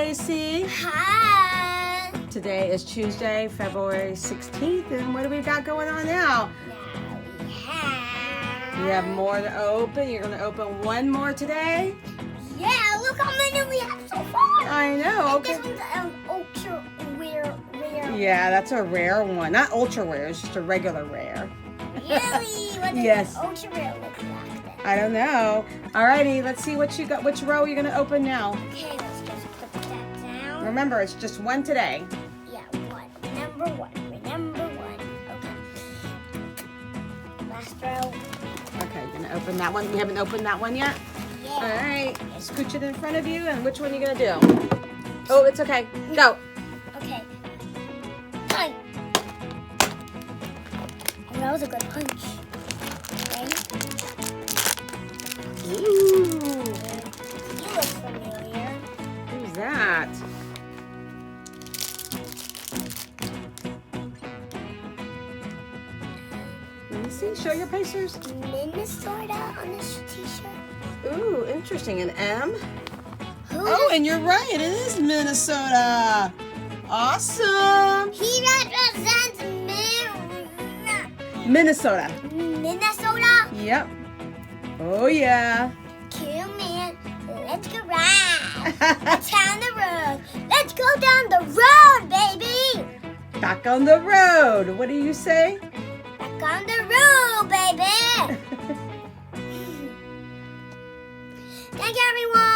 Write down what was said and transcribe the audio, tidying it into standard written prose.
Pacie. Hi. Today is Tuesday, February 16th, and what do we got going on now? Now We have more to open. You're going to open one more today? Yeah, look how many we have so far. I know. And Okay. this one's ultra rare. Yeah, that's a rare one. Not ultra rare, it's just a regular rare. Really? What does Yes. an ultra rare look like then? I don't know. Alrighty, let's see what you got. Which row are you going to open now? Okay, let's just put that down. Remember, it's just one today. Yeah, one. Number one. Okay. Last row. Okay, you're going to open that one. You haven't opened that one yet? Yeah. All right, scooch it in front of you, and which one are you gonna do? Oh, it's okay. Go. Okay. Punch. Oh, that was a good punch. Ready? Ooh, You look familiar. who's that? Let me see. Show your Pacers. Minnesota on this t-shirt. Ooh, interesting. An M. Who Oh, and you're right. It is Minnesota. Awesome. He represents Minnesota. Minnesota. Yep. Oh yeah. Cool, man. Let's go ride. Let's down the road. Let's go down the road, baby. Back on the road. What do you say? Back on the road, baby. Thank you, everyone.